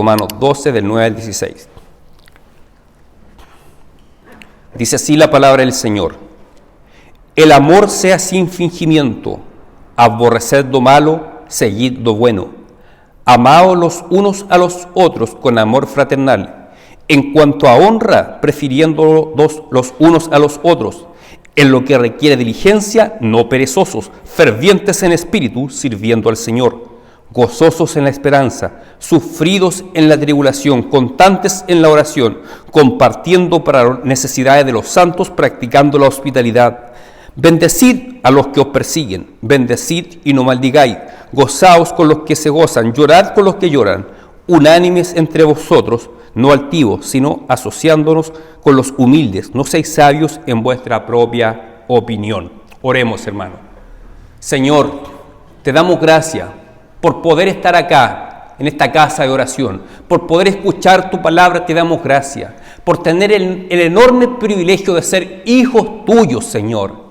Romanos 12, del 9 al 16. Dice así la palabra del Señor: el amor sea sin fingimiento, aborreced lo malo, seguid lo bueno, amaos los unos a los otros con amor fraternal, en cuanto a honra, prefiriendo los unos a los otros, en lo que requiere diligencia, no perezosos, fervientes en espíritu, sirviendo al Señor, gozosos en la esperanza, sufridos en la tribulación, constantes en la oración, compartiendo para las necesidades de los santos, practicando la hospitalidad. Bendecid a los que os persiguen, bendecid y no maldigáis, gozaos con los que se gozan, llorad con los que lloran, unánimes entre vosotros, no altivos, sino asociándonos con los humildes, no seáis sabios en vuestra propia opinión. Oremos, hermano. Señor, te damos gracias por poder estar acá, en esta casa de oración, por poder escuchar tu palabra. Te damos gracias por tener el enorme privilegio de ser hijos tuyos, Señor.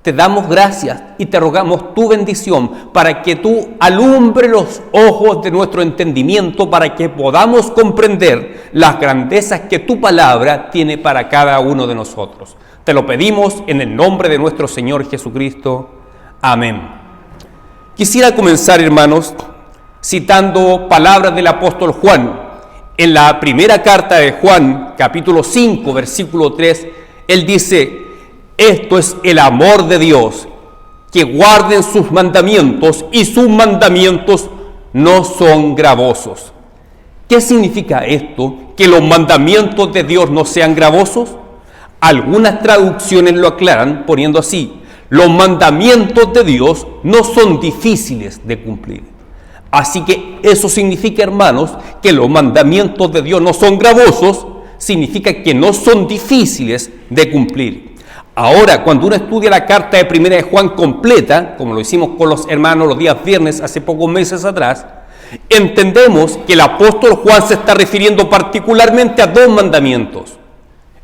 Te damos gracias y te rogamos tu bendición para que tú alumbre los ojos de nuestro entendimiento, para que podamos comprender las grandezas que tu palabra tiene para cada uno de nosotros. Te lo pedimos en el nombre de nuestro Señor Jesucristo. Amén. Quisiera comenzar, hermanos, citando palabras del apóstol Juan. En la primera carta de Juan, capítulo 5, versículo 3, él dice: esto es el amor de Dios, que guarden sus mandamientos, y sus mandamientos no son gravosos. ¿Qué significa esto? ¿Que los mandamientos de Dios no sean gravosos? Algunas traducciones lo aclaran poniendo así: los mandamientos de Dios no son difíciles de cumplir. Así que eso significa, hermanos, que los mandamientos de Dios no son gravosos, significa que no son difíciles de cumplir. Ahora, cuando uno estudia la carta de Primera de Juan completa, como lo hicimos con los hermanos los días viernes hace pocos meses atrás, entendemos que el apóstol Juan se está refiriendo particularmente a dos mandamientos.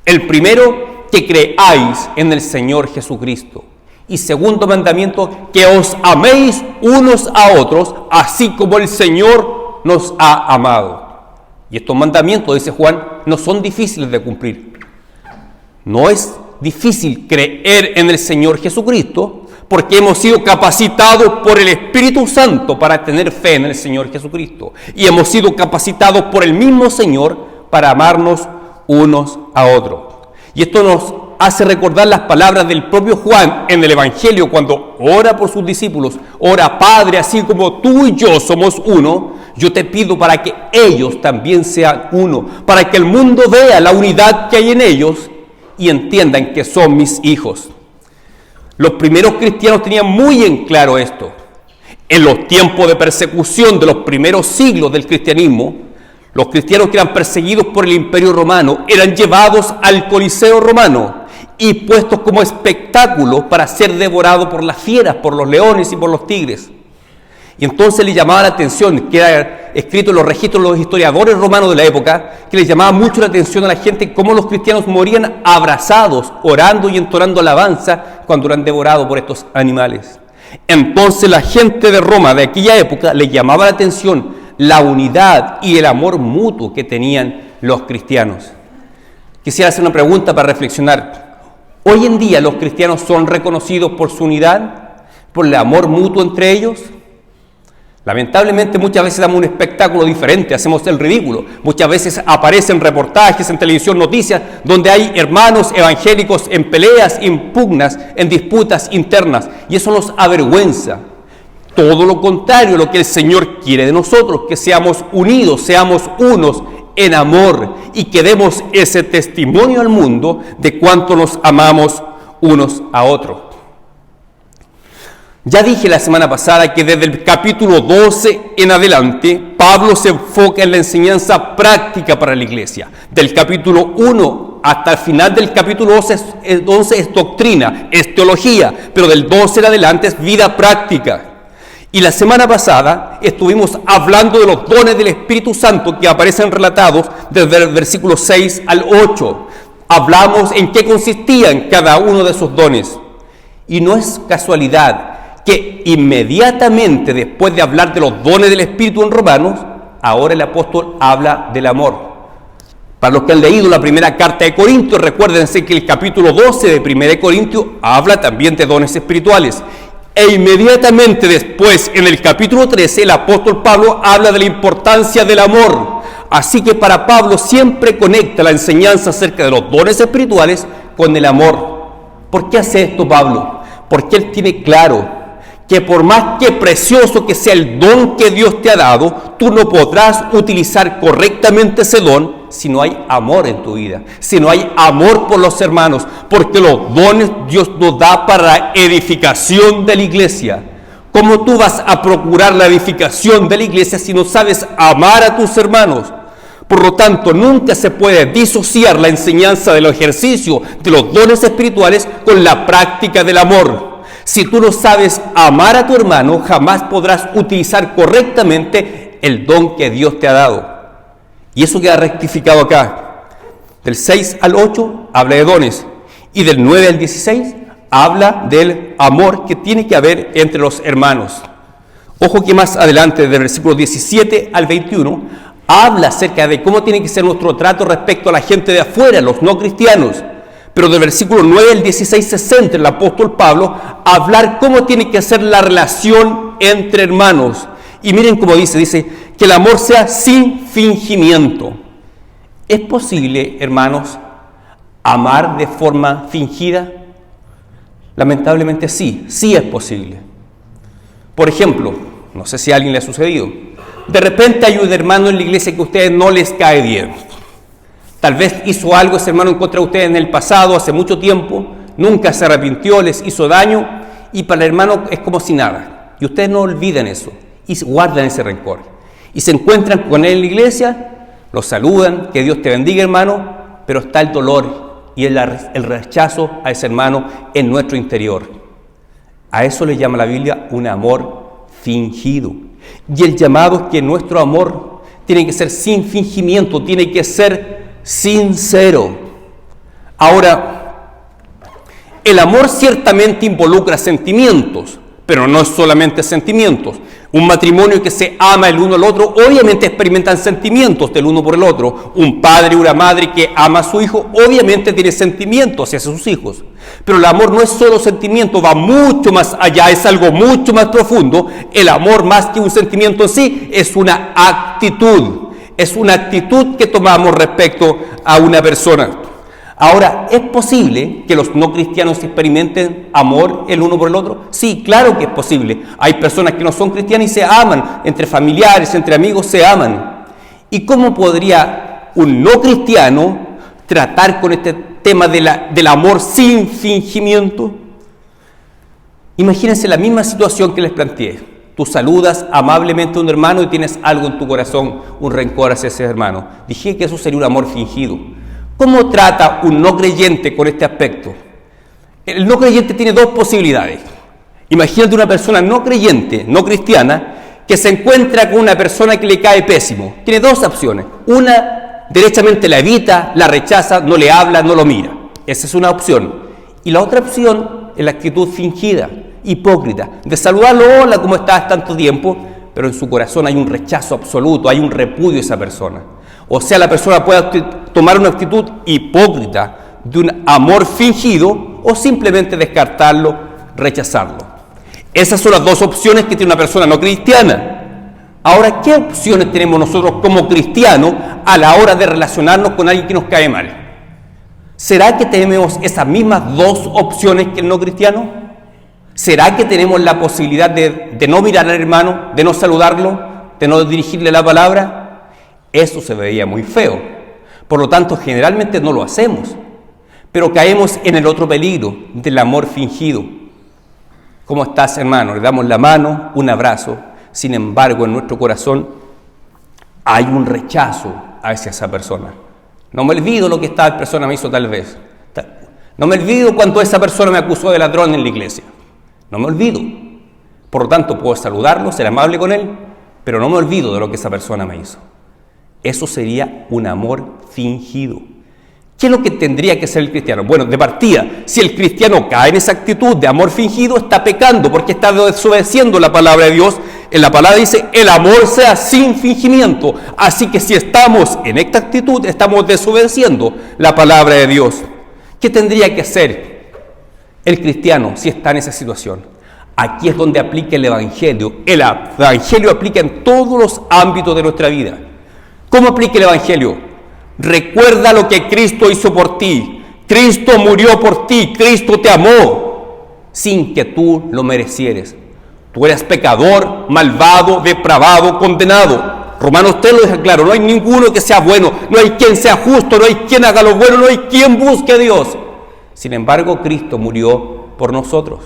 El primero, que creáis en el Señor Jesucristo. Y segundo mandamiento, que os améis unos a otros, así como el Señor nos ha amado. Y estos mandamientos, dice Juan, no son difíciles de cumplir. No es difícil creer en el Señor Jesucristo, porque hemos sido capacitados por el Espíritu Santo para tener fe en el Señor Jesucristo. Y hemos sido capacitados por el mismo Señor para amarnos unos a otros. Y esto nos hace recordar las palabras del propio Juan en el Evangelio cuando ora por sus discípulos: ora, Padre, así como tú y yo somos uno, yo te pido para que ellos también sean uno, para que el mundo vea la unidad que hay en ellos y entiendan que son mis hijos. Los primeros cristianos tenían muy en claro esto. En los tiempos de persecución de los primeros siglos del cristianismo, los cristianos que eran perseguidos por el Imperio Romano eran llevados al Coliseo Romano y puestos como espectáculo para ser devorados por las fieras, por los leones y por los tigres. Y entonces le llamaba la atención, que era escrito en los registros de los historiadores romanos de la época, que les llamaba mucho la atención a la gente cómo los cristianos morían abrazados, orando y entonando alabanza cuando eran devorados por estos animales. Entonces la gente de Roma de aquella época le llamaba la atención la unidad y el amor mutuo que tenían los cristianos. Quisiera hacer una pregunta para reflexionar. ¿Hoy en día los cristianos son reconocidos por su unidad, por el amor mutuo entre ellos? Lamentablemente muchas veces damos un espectáculo diferente, hacemos el ridículo. Muchas veces aparecen reportajes en televisión, noticias, donde hay hermanos evangélicos en peleas, en pugnas, en disputas internas, y eso nos avergüenza. Todo lo contrario, lo que el Señor quiere de nosotros, que seamos unidos, seamos unos en amor y que demos ese testimonio al mundo de cuánto nos amamos unos a otros. Ya dije la semana pasada que desde el capítulo 12 en adelante, Pablo se enfoca en la enseñanza práctica para la iglesia. Del capítulo 1 hasta el final del capítulo 11 es doctrina, es teología, pero del 12 en adelante es vida práctica. Y la semana pasada estuvimos hablando de los dones del Espíritu Santo que aparecen relatados desde el versículo 6 al 8. Hablamos en qué consistían cada uno de esos dones. Y no es casualidad que inmediatamente después de hablar de los dones del Espíritu en Romanos, Ahora el apóstol habla del amor. Para los que han leído la primera carta de Corintios, recuérdense que el capítulo 12 de 1 Corintios habla también de dones espirituales. E inmediatamente después, en el capítulo 13, el apóstol Pablo habla de la importancia del amor. Así que para Pablo siempre conecta la enseñanza acerca de los dones espirituales con el amor. ¿Por qué hace esto Pablo? Porque él tiene claro que por más que precioso que sea el don que Dios te ha dado, tú no podrás utilizar correctamente ese don si no hay amor en tu vida, si no hay amor por los hermanos, porque los dones Dios nos da para la edificación de la iglesia. ¿Cómo tú vas a procurar la edificación de la iglesia si no sabes amar a tus hermanos? Por lo tanto, nunca se puede disociar la enseñanza del ejercicio de los dones espirituales con la práctica del amor. Si tú no sabes amar a tu hermano, jamás podrás utilizar correctamente el don que Dios te ha dado. Y eso queda rectificado acá. Del 6 al 8 habla de dones. Y del 9 al 16 habla del amor que tiene que haber entre los hermanos. Ojo que más adelante, del versículo 17 al 21, habla acerca de cómo tiene que ser nuestro trato respecto a la gente de afuera, los no cristianos. Pero del versículo 9 al 16 se centra el apóstol Pablo a hablar cómo tiene que ser la relación entre hermanos. Y miren cómo dice que el amor sea sin fingimiento. ¿Es posible, hermanos, amar de forma fingida? Lamentablemente sí es posible. Por ejemplo, no sé si a alguien le ha sucedido, de repente hay un hermano en la iglesia que a ustedes no les cae bien. Tal vez hizo algo ese hermano en contra de ustedes en el pasado, hace mucho tiempo, nunca se arrepintió, les hizo daño, y para el hermano es como si nada. Y ustedes no olvidan eso, y guardan ese rencor. Y se encuentran con él en la iglesia, lo saludan, que Dios te bendiga hermano, pero está el dolor y el rechazo a ese hermano en nuestro interior. A eso le llama la Biblia un amor fingido. Y el llamado es que nuestro amor tiene que ser sin fingimiento, tiene que ser sincero. Ahora, el amor ciertamente involucra sentimientos, pero no es solamente sentimientos. Un matrimonio que se ama el uno al otro, obviamente experimentan sentimientos del uno por el otro. Un padre y una madre que ama a su hijo, obviamente tiene sentimientos hacia sus hijos. Pero el amor no es solo sentimiento, va mucho más allá, es algo mucho más profundo. El amor, más que un sentimiento en sí, es una actitud. Es una actitud que tomamos respecto a una persona. Ahora, ¿es posible que los no cristianos experimenten amor el uno por el otro? Sí, claro que es posible. Hay personas que no son cristianas y se aman, entre familiares, entre amigos se aman. ¿Y cómo podría un no cristiano tratar con este tema del amor sin fingimiento? Imagínense la misma situación que les planteé. Tú saludas amablemente a un hermano y tienes algo en tu corazón, un rencor hacia ese hermano. Dije que eso sería un amor fingido. ¿Cómo trata un no creyente con este aspecto? El no creyente tiene dos posibilidades. Imagínate una persona no creyente, no cristiana, que se encuentra con una persona que le cae pésimo. Tiene dos opciones. Una, derechamente la evita, la rechaza, no le habla, no lo mira. Esa es una opción. Y la otra opción es la actitud fingida, hipócrita, de saludarlo, hola, ¿cómo estás? Tanto tiempo, pero en su corazón hay un rechazo absoluto, hay un repudio a esa persona. O sea, la persona puede tomar una actitud hipócrita de un amor fingido o simplemente descartarlo, rechazarlo. Esas son las dos opciones que tiene una persona no cristiana. Ahora, ¿qué opciones tenemos nosotros como cristianos a la hora de relacionarnos con alguien que nos cae mal? ¿Será que tenemos esas mismas dos opciones que el no cristiano? ¿Será que tenemos la posibilidad de no mirar al hermano, de no saludarlo, de no dirigirle la palabra? Eso se veía muy feo. Por lo tanto, generalmente no lo hacemos. Pero caemos en el otro peligro del amor fingido. ¿Cómo estás, hermano? Le damos la mano, un abrazo. Sin embargo, en nuestro corazón hay un rechazo hacia esa persona. No me olvido lo que esta persona me hizo tal vez. No me olvido cuando esa persona me acusó de ladrón en la iglesia. No me olvido. Por lo tanto, puedo saludarlo, ser amable con él, pero no me olvido de lo que esa persona me hizo. Eso sería un amor fingido. ¿Qué es lo que tendría que ser el cristiano? Bueno, de partida, si el cristiano cae en esa actitud de amor fingido, está pecando porque está desobedeciendo la palabra de Dios, En la palabra dice, el amor sea sin fingimiento. Así que si estamos en esta actitud, estamos desobedeciendo la palabra de Dios. ¿Qué tendría que hacer el cristiano si está en esa situación? Aquí es donde aplica el Evangelio. El Evangelio aplica en todos los ámbitos de nuestra vida. ¿Cómo aplica el Evangelio? Recuerda lo que Cristo hizo por ti. Cristo murió por ti. Cristo te amó sin que tú lo merecieres. Tú eres pecador, malvado, depravado, condenado. Romanos 3 lo deja claro. No hay ninguno que sea bueno. No hay quien sea justo. No hay quien haga lo bueno. No hay quien busque a Dios. Sin embargo, Cristo murió por nosotros.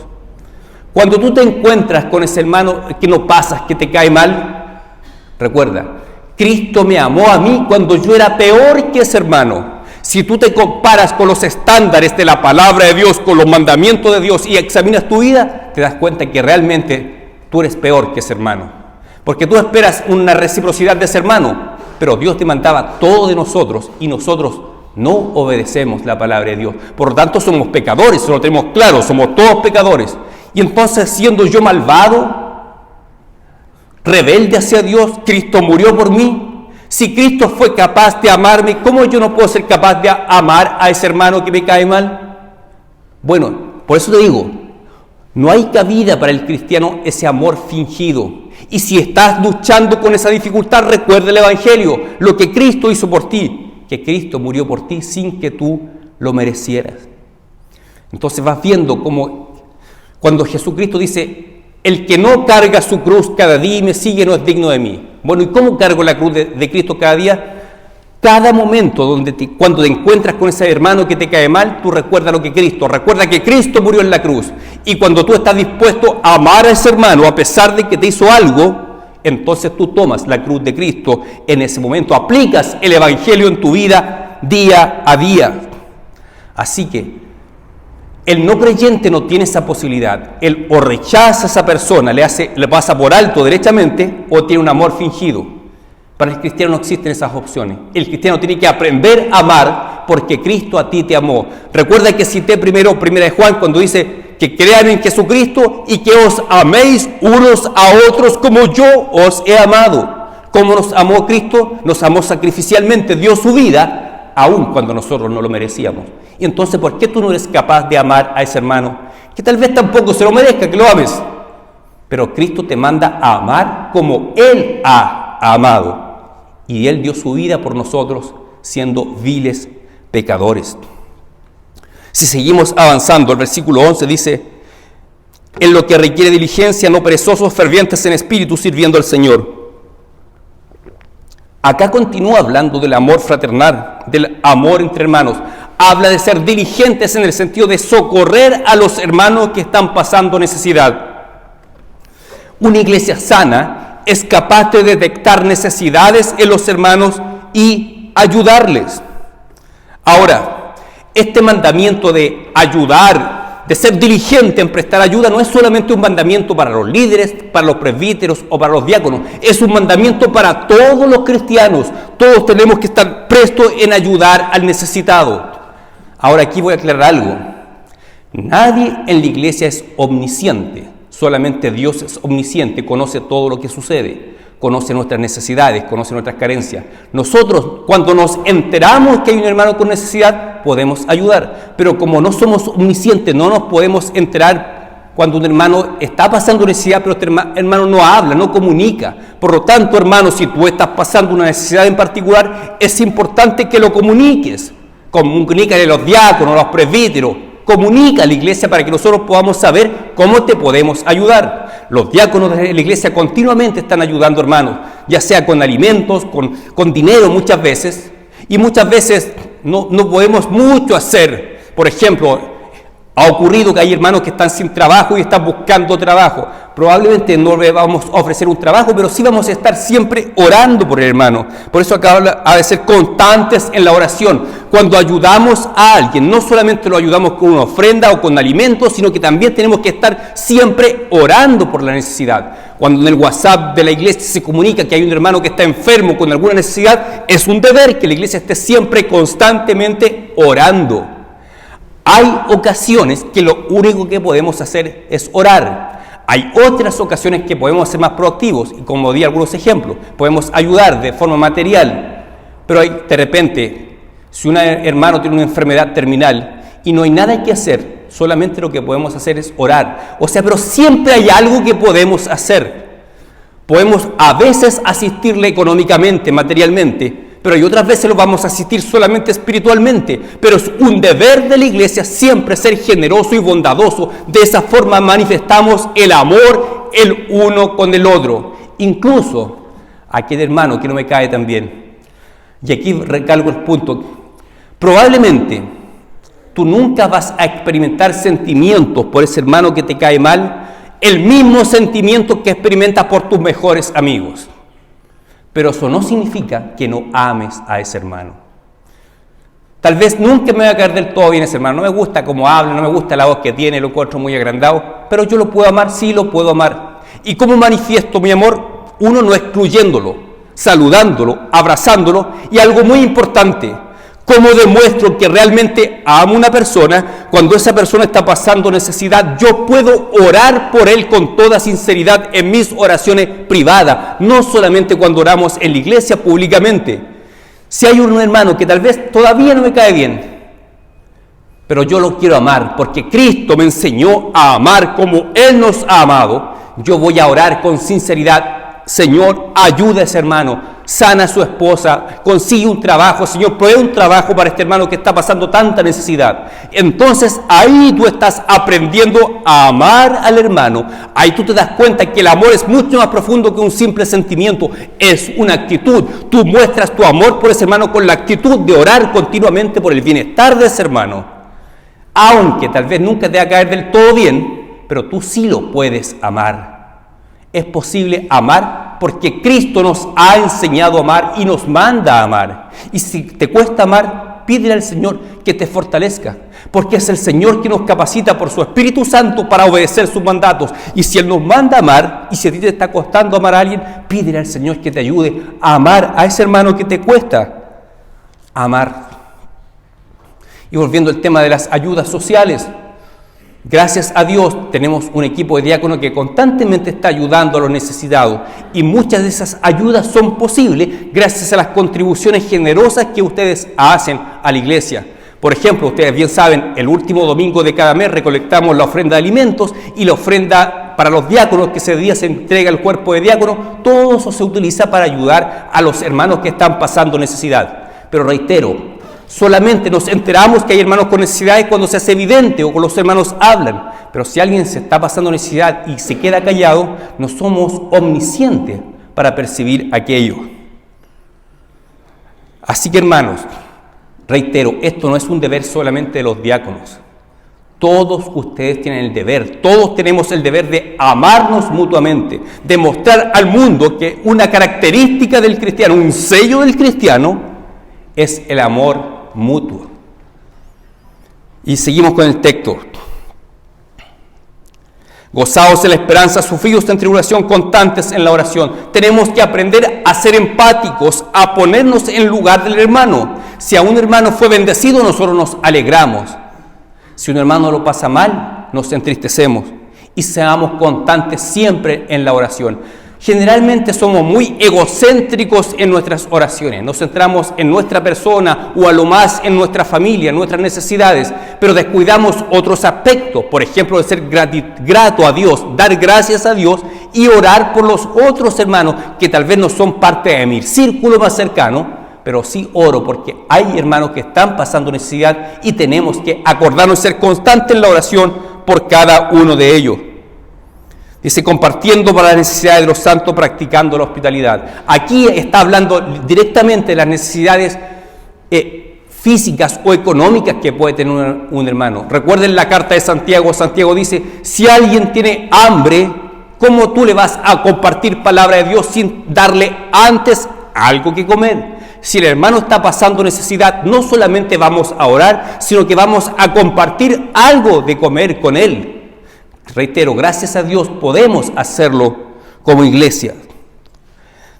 Cuando tú te encuentras con ese hermano que no pasas, que te cae mal, recuerda, Cristo me amó a mí cuando yo era peor que ese hermano. Si tú te comparas con los estándares de la palabra de Dios, con los mandamientos de Dios y examinas tu vida, te das cuenta que realmente tú eres peor que ese hermano. Porque tú esperas una reciprocidad de ese hermano, pero Dios te mandaba todo de nosotros y nosotros no obedecemos la palabra de Dios. Por lo tanto, somos pecadores, eso lo tenemos claro, somos todos pecadores. Y entonces, siendo yo malvado, rebelde hacia Dios, Cristo murió por mí. Si Cristo fue capaz de amarme, ¿cómo yo no puedo ser capaz de amar a ese hermano que me cae mal? Bueno, por eso te digo, no hay cabida para el cristiano ese amor fingido. Y si estás luchando con esa dificultad, recuerda el Evangelio, lo que Cristo hizo por ti, que Cristo murió por ti sin que tú lo merecieras. Entonces vas viendo cómo cuando Jesucristo dice, el que no carga su cruz cada día y me sigue no es digno de mí. Bueno, ¿y cómo cargo la cruz de Cristo cada día? Cada momento cuando te encuentras con ese hermano que te cae mal, tú recuerda lo que Cristo, recuerda que Cristo murió en la cruz. Y cuando tú estás dispuesto a amar a ese hermano a pesar de que te hizo algo, entonces tú tomas la cruz de Cristo. En ese momento aplicas el Evangelio en tu vida día a día. Así que el no creyente no tiene esa posibilidad. Él o rechaza a esa persona, le pasa por alto derechamente, o tiene un amor fingido. Para el cristiano no existen esas opciones. El cristiano tiene que aprender a amar porque Cristo a ti te amó. Recuerda que cité primero 1 Juan cuando dice que crean en Jesucristo y que os améis unos a otros como yo os he amado. ¿Cómo nos amó Cristo? Nos amó sacrificialmente, dio su vida, aun cuando nosotros no lo merecíamos. Y entonces, ¿por qué tú no eres capaz de amar a ese hermano? Que tal vez tampoco se lo merezca, que lo ames. Pero Cristo te manda a amar como Él ha amado. Y Él dio su vida por nosotros, siendo viles pecadores. Si seguimos avanzando, el versículo 11 dice, en lo que requiere diligencia, no perezosos, fervientes en espíritu, sirviendo al Señor. Acá continúa hablando del amor fraternal, del amor entre hermanos. Habla de ser diligentes en el sentido de socorrer a los hermanos que están pasando necesidad. Una iglesia sana es capaz de detectar necesidades en los hermanos y ayudarles. Ahora, este mandamiento de ayudar, de ser diligente en prestar ayuda, no es solamente un mandamiento para los líderes, para los presbíteros o para los diáconos. Es un mandamiento para todos los cristianos. Todos tenemos que estar prestos en ayudar al necesitado. Ahora aquí voy a aclarar algo. Nadie en la iglesia es omnisciente. Solamente Dios es omnisciente, conoce todo lo que sucede, conoce nuestras necesidades, conoce nuestras carencias. Nosotros, cuando nos enteramos que hay un hermano con necesidad, podemos ayudar. Pero como no somos omniscientes, no nos podemos enterar cuando un hermano está pasando necesidad, pero este hermano no habla, no comunica. Por lo tanto, hermano, si tú estás pasando una necesidad en particular, es importante que lo comuniques. Comunícale a los diáconos, a los presbíteros. Comunica a la iglesia para que nosotros podamos saber cómo te podemos ayudar. Los diáconos de la iglesia continuamente están ayudando, hermanos, ya sea con alimentos, con dinero muchas veces, y muchas veces no podemos mucho hacer. Por ejemplo, ha ocurrido que hay hermanos que están sin trabajo y están buscando trabajo. Probablemente no le vamos a ofrecer un trabajo, pero sí vamos a estar siempre orando por el hermano. Por eso acá ha de ser constantes en la oración. Cuando ayudamos a alguien, no solamente lo ayudamos con una ofrenda o con alimentos, sino que también tenemos que estar siempre orando por la necesidad. Cuando en el WhatsApp de la iglesia se comunica que hay un hermano que está enfermo con alguna necesidad, es un deber que la iglesia esté siempre constantemente orando. Hay ocasiones que lo único que podemos hacer es orar. Hay otras ocasiones que podemos ser más proactivos, y como di algunos ejemplos, podemos ayudar de forma material, pero de repente, si un hermano tiene una enfermedad terminal y no hay nada que hacer, solamente lo que podemos hacer es orar. O sea, pero siempre hay algo que podemos hacer. Podemos a veces asistirle económicamente, materialmente, pero hay otras veces lo vamos a asistir solamente espiritualmente. Pero es un deber de la iglesia siempre ser generoso y bondadoso. De esa forma manifestamos el amor el uno con el otro. Incluso aquel hermano que no me cae tan bien. Y aquí recalco el punto. Probablemente tú nunca vas a experimentar sentimientos por ese hermano que te cae mal, el mismo sentimiento que experimentas por tus mejores amigos. Pero eso no significa que no ames a ese hermano. Tal vez nunca me va a caer del todo bien ese hermano. No me gusta cómo habla, no me gusta la voz que tiene, lo encuentro muy agrandado. Pero yo lo puedo amar, sí lo puedo amar. ¿Y cómo manifiesto mi amor? Uno, no excluyéndolo, saludándolo, abrazándolo. Y algo muy importante, ¿cómo demuestro que realmente amo a una persona? Cuando esa persona está pasando necesidad, yo puedo orar por él con toda sinceridad en mis oraciones privadas, no solamente cuando oramos en la iglesia públicamente. Si hay un hermano que tal vez todavía no me cae bien, pero yo lo quiero amar porque Cristo me enseñó a amar como Él nos ha amado, yo voy a orar con sinceridad. Señor, ayuda a ese hermano, sana a su esposa, consigue un trabajo, Señor, provee un trabajo para este hermano que está pasando tanta necesidad. Entonces ahí tú estás aprendiendo a amar al hermano. Ahí tú te das cuenta que el amor es mucho más profundo que un simple sentimiento, es una actitud. Tú muestras tu amor por ese hermano con la actitud de orar continuamente por el bienestar de ese hermano. Aunque tal vez nunca te va a caer del todo bien, pero tú sí lo puedes amar. Es posible amar porque Cristo nos ha enseñado a amar y nos manda a amar. Y si te cuesta amar, pídele al Señor que te fortalezca, porque es el Señor que nos capacita por su Espíritu Santo para obedecer sus mandatos. Y si Él nos manda a amar, y si a ti te está costando amar a alguien, pídele al Señor que te ayude a amar a ese hermano que te cuesta amar. Y volviendo al tema de las ayudas sociales, gracias a Dios tenemos un equipo de diáconos que constantemente está ayudando a los necesitados, y muchas de esas ayudas son posibles gracias a las contribuciones generosas que ustedes hacen a la iglesia. Por ejemplo, ustedes bien saben, el último domingo de cada mes recolectamos la ofrenda de alimentos y la ofrenda para los diáconos, que ese día se entrega al cuerpo de diáconos. Todo eso se utiliza para ayudar a los hermanos que están pasando necesidad. Pero reitero, solamente nos enteramos que hay hermanos con necesidades cuando se hace evidente o cuando los hermanos hablan. Pero si alguien se está pasando necesidad y se queda callado, no somos omniscientes para percibir aquello. Así que, hermanos, reitero, esto no es un deber solamente de los diáconos. Todos ustedes tienen el deber, todos tenemos el deber de amarnos mutuamente, de mostrar al mundo que una característica del cristiano, un sello del cristiano, es el amor mutuo. Y seguimos con el texto. Gozaos en la esperanza, sufridos en tribulación, constantes en la oración. Tenemos que aprender a ser empáticos, a ponernos en lugar del hermano. Si a un hermano fue bendecido, nosotros nos alegramos. Si un hermano lo pasa mal, nos entristecemos. Y seamos constantes siempre en la oración. Generalmente somos muy egocéntricos en nuestras oraciones, nos centramos en nuestra persona o a lo más en nuestra familia, en nuestras necesidades, pero descuidamos otros aspectos, por ejemplo, de ser grato a Dios, dar gracias a Dios y orar por los otros hermanos que tal vez no son parte de mi círculo más cercano, pero sí oro porque hay hermanos que están pasando necesidad y tenemos que acordarnos de ser constantes en la oración por cada uno de ellos. Dice, compartiendo para las necesidades de los santos, practicando la hospitalidad. Aquí está hablando directamente de las necesidades físicas o económicas que puede tener un hermano. Recuerden la carta de Santiago. Santiago dice, si alguien tiene hambre, ¿cómo tú le vas a compartir palabra de Dios sin darle antes algo que comer? Si el hermano está pasando necesidad, no solamente vamos a orar, sino que vamos a compartir algo de comer con él. Reitero, gracias a Dios podemos hacerlo como iglesia.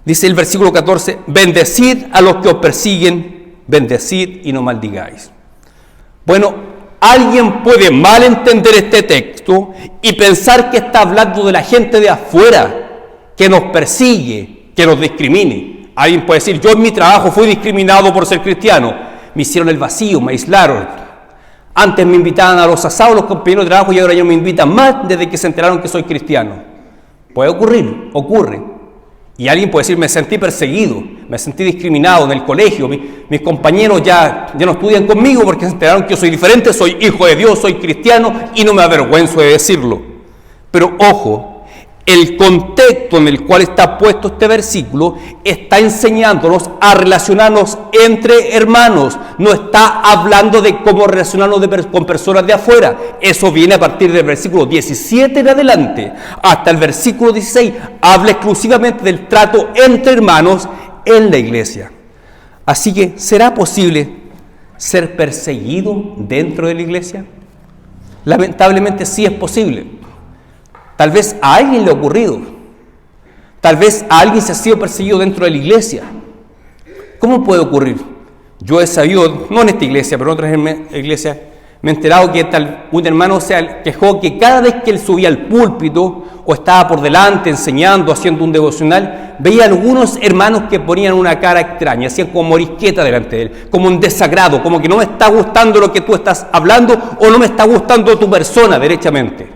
Dice el versículo 14, bendecid a los que os persiguen, bendecid y no maldigáis. Bueno, alguien puede malentender este texto y pensar que está hablando de la gente de afuera, que nos persigue, que nos discrimine. Alguien puede decir, yo en mi trabajo fui discriminado por ser cristiano, me hicieron el vacío, me aislaron. Antes me invitaban a los asados los compañeros de trabajo y ahora ya no me invitan más desde que se enteraron que soy cristiano. Puede ocurrir, ocurre. Y alguien puede decir, me sentí perseguido, me sentí discriminado en el colegio, mis compañeros ya no estudian conmigo porque se enteraron que yo soy diferente, soy hijo de Dios, soy cristiano y no me avergüenzo de decirlo. Pero ojo, el contexto en el cual está puesto este versículo está enseñándonos a relacionarnos entre hermanos. No está hablando de cómo relacionarnos con personas de afuera. Eso viene a partir del versículo 17 en adelante. Hasta el versículo 16 habla exclusivamente del trato entre hermanos en la iglesia. Así que, ¿será posible ser perseguido dentro de la iglesia? Lamentablemente sí es posible. Tal vez a alguien le ha ocurrido. Tal vez a alguien se ha sido perseguido dentro de la iglesia. ¿Cómo puede ocurrir? Yo he sabido, no en esta iglesia, pero en otras iglesias, me he enterado que un hermano se quejó que cada vez que él subía al púlpito o estaba por delante enseñando, haciendo un devocional, veía algunos hermanos que ponían una cara extraña, hacían como morisqueta delante de él, como un desagrado, como que no me está gustando lo que tú estás hablando o no me está gustando tu persona derechamente.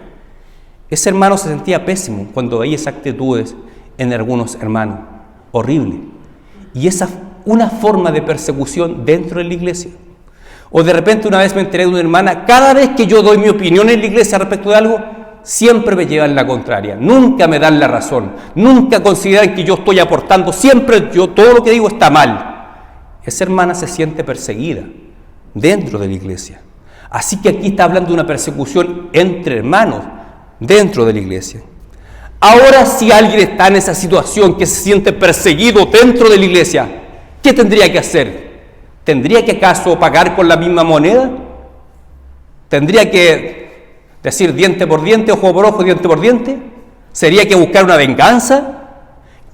Ese hermano se sentía pésimo cuando veía esas actitudes en algunos hermanos. Horrible. Y esa es una forma de persecución dentro de la iglesia. O de repente una vez me enteré de una hermana, cada vez que yo doy mi opinión en la iglesia respecto de algo, siempre me llevan la contraria. Nunca me dan la razón. Nunca consideran que yo estoy aportando. Siempre todo lo que digo está mal. Esa hermana se siente perseguida dentro de la iglesia. Así que aquí está hablando de una persecución entre hermanos dentro de la iglesia. Ahora, si alguien está en esa situación que se siente perseguido dentro de la iglesia, ¿qué tendría que hacer? ¿Tendría que acaso pagar con la misma moneda? ¿Tendría que decir diente por diente, ojo por ojo, diente por diente? ¿Sería que buscar una venganza?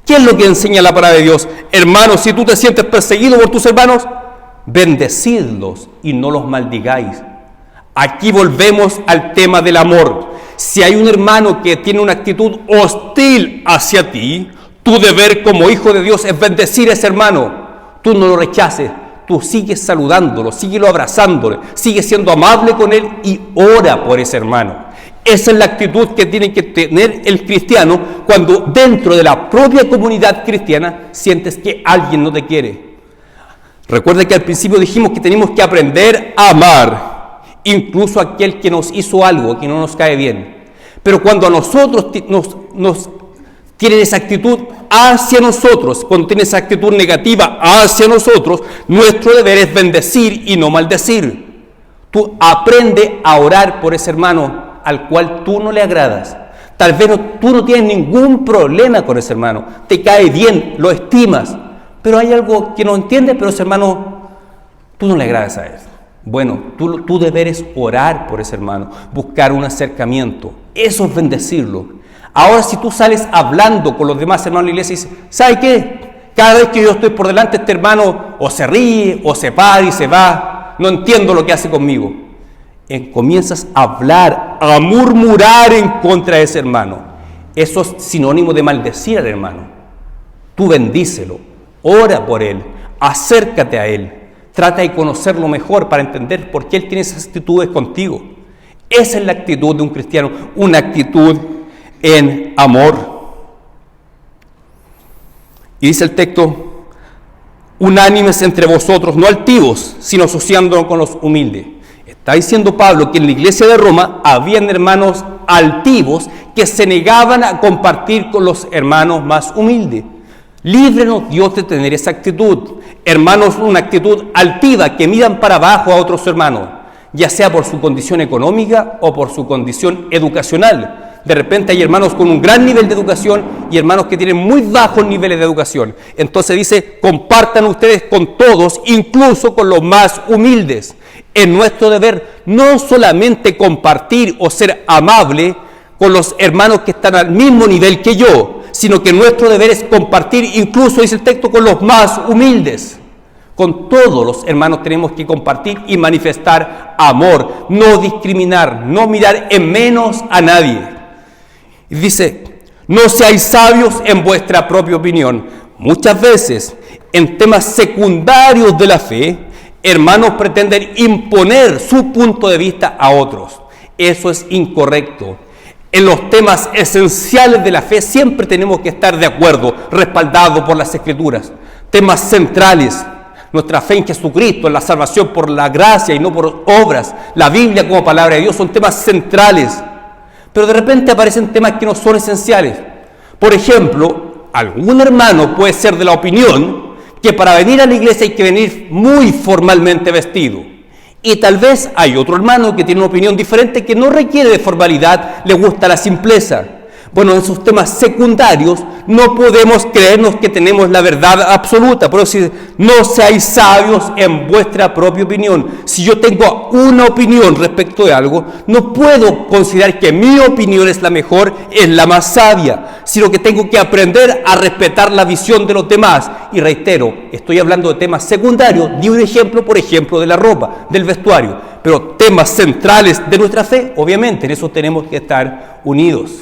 ¿Qué es lo que enseña la palabra de Dios? Hermanos, si tú te sientes perseguido por tus hermanos, bendecidlos y no los maldigáis. Aquí volvemos al tema del amor. Si hay un hermano que tiene una actitud hostil hacia ti, tu deber como hijo de Dios es bendecir a ese hermano. Tú no lo rechaces, tú sigues saludándolo, síguelo abrazándolo, sigues siendo amable con él y ora por ese hermano. Esa es la actitud que tiene que tener el cristiano cuando dentro de la propia comunidad cristiana sientes que alguien no te quiere. Recuerda que al principio dijimos que tenemos que aprender a amar. Incluso aquel que nos hizo algo que no nos cae bien. Pero cuando a nosotros nos tienen esa actitud hacia nosotros, cuando tienen esa actitud negativa hacia nosotros, nuestro deber es bendecir y no maldecir. Tú aprende a orar por ese hermano al cual tú no le agradas. Tal vez tú no tienes ningún problema con ese hermano, te cae bien, lo estimas, pero hay algo que no entiendes, pero ese hermano, tú no le agradas a él. Bueno, tu deber es orar por ese hermano, buscar un acercamiento. Eso es bendecirlo. Ahora, si tú sales hablando con los demás hermanos de la iglesia y dices, ¿sabe qué? Cada vez que yo estoy por delante, este hermano o se ríe, o se para y se va. No entiendo lo que hace conmigo. Comienzas a hablar, a murmurar en contra de ese hermano. Eso es sinónimo de maldecir al hermano. Tú bendícelo, ora por él, acércate a él. Trata de conocerlo mejor para entender por qué él tiene esas actitudes contigo. Esa es la actitud de un cristiano, una actitud en amor. Y dice el texto, unánimes entre vosotros, no altivos, sino asociándonos con los humildes. Está diciendo Pablo que en la iglesia de Roma habían hermanos altivos que se negaban a compartir con los hermanos más humildes. Líbrenos Dios de tener esa actitud. Hermanos, una actitud altiva que miran para abajo a otros hermanos, ya sea por su condición económica o por su condición educacional. De repente hay hermanos con un gran nivel de educación y hermanos que tienen muy bajos niveles de educación. Entonces dice, compartan ustedes con todos, incluso con los más humildes. Es nuestro deber no solamente compartir o ser amable con los hermanos que están al mismo nivel que yo, sino que nuestro deber es compartir, incluso dice el texto, con los más humildes. Con todos los hermanos tenemos que compartir y manifestar amor, no discriminar, no mirar en menos a nadie. Y dice, no seáis sabios en vuestra propia opinión. Muchas veces, en temas secundarios de la fe, hermanos pretenden imponer su punto de vista a otros. Eso es incorrecto. En los temas esenciales de la fe siempre tenemos que estar de acuerdo, respaldados por las Escrituras. Temas centrales, nuestra fe en Jesucristo, en la salvación por la gracia y no por obras, la Biblia como palabra de Dios son temas centrales. Pero de repente aparecen temas que no son esenciales. Por ejemplo, algún hermano puede ser de la opinión que para venir a la iglesia hay que venir muy formalmente vestido. Y tal vez hay otro hermano que tiene una opinión diferente que no requiere de formalidad, le gusta la simpleza. Bueno, en esos temas secundarios no podemos creernos que tenemos la verdad absoluta. Por eso no seáis sabios en vuestra propia opinión. Si yo tengo una opinión respecto de algo, no puedo considerar que mi opinión es la mejor, es la más sabia, sino que tengo que aprender a respetar la visión de los demás. Y reitero, estoy hablando de temas secundarios, di un ejemplo, por ejemplo, de la ropa, del vestuario. Pero temas centrales de nuestra fe, obviamente, en eso tenemos que estar unidos.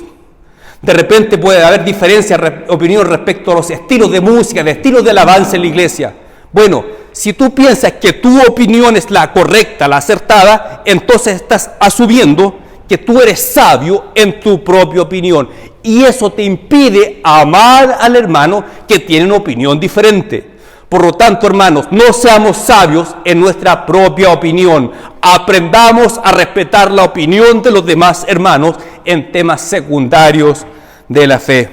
De repente puede haber diferencias de opinión respecto a los estilos de música, de estilos de alabanza en la iglesia. Bueno, si tú piensas que tu opinión es la correcta, la acertada, entonces estás asumiendo que tú eres sabio en tu propia opinión. Y eso te impide amar al hermano que tiene una opinión diferente. Por lo tanto, hermanos, no seamos sabios en nuestra propia opinión. Aprendamos a respetar la opinión de los demás hermanos en temas secundarios de la fe.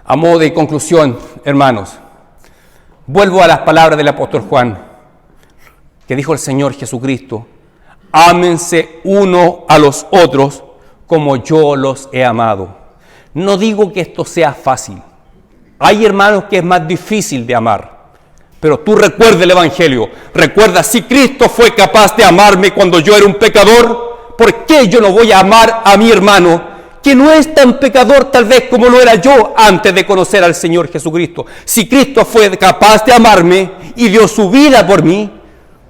A modo de conclusión, hermanos, vuelvo a las palabras del apóstol Juan, que dijo el Señor Jesucristo: ámense uno a los otros como yo los he amado. No digo que esto sea fácil. Hay hermanos que es más difícil de amar. Pero tú recuerda el Evangelio. Recuerda, si Cristo fue capaz de amarme cuando yo era un pecador, ¿por qué yo no voy a amar a mi hermano que no es tan pecador tal vez como lo era yo antes de conocer al Señor Jesucristo? Si Cristo fue capaz de amarme y dio su vida por mí,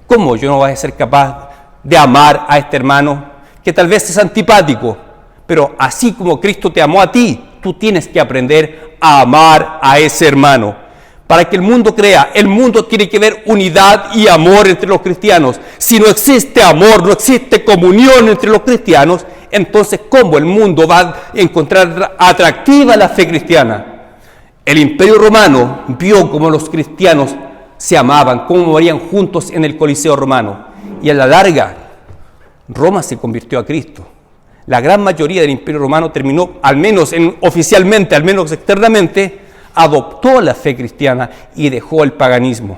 ¿cómo yo no voy a ser capaz de amar a este hermano que tal vez es antipático? Pero así como Cristo te amó a ti, tú tienes que aprender a amar a ese hermano. Para que el mundo crea, el mundo tiene que ver unidad y amor entre los cristianos. Si no existe amor, no existe comunión entre los cristianos, entonces ¿cómo el mundo va a encontrar atractiva la fe cristiana? El Imperio Romano vio cómo los cristianos se amaban, cómo morían juntos en el Coliseo romano. Y a la larga, Roma se convirtió a Cristo. La gran mayoría del Imperio Romano terminó, al menos oficialmente, al menos externamente, adoptó la fe cristiana y dejó el paganismo,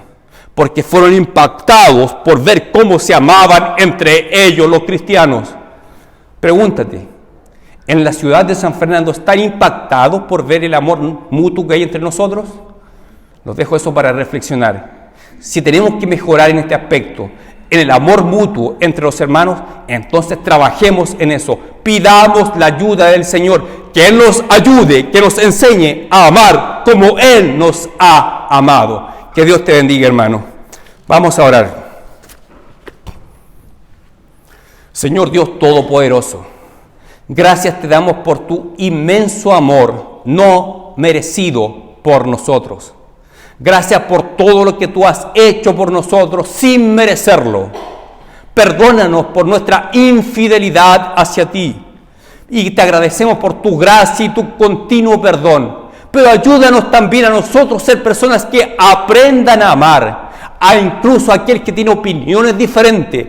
porque fueron impactados por ver cómo se amaban entre ellos los cristianos. Pregúntate, ¿en la ciudad de San Fernando están impactados por ver el amor mutuo que hay entre nosotros? Los dejo eso para reflexionar. Si tenemos que mejorar en este aspecto, en el amor mutuo entre los hermanos, entonces trabajemos en eso. Pidamos la ayuda del Señor, que Él nos ayude, que nos enseñe a amar como Él nos ha amado. Que Dios te bendiga, hermano. Vamos a orar. Señor Dios Todopoderoso, gracias te damos por tu inmenso amor no merecido por nosotros. Gracias por todo lo que tú has hecho por nosotros sin merecerlo. Perdónanos por nuestra infidelidad hacia ti. Y te agradecemos por tu gracia y tu continuo perdón. Pero ayúdanos también a nosotros a ser personas que aprendan a amar, a incluso a aquel que tiene opiniones diferentes,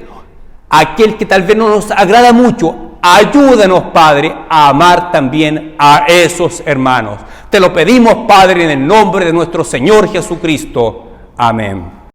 a aquel que tal vez no nos agrada mucho. Ayúdanos, Padre, a amar también a esos hermanos. Te lo pedimos, Padre, en el nombre de nuestro Señor Jesucristo. Amén.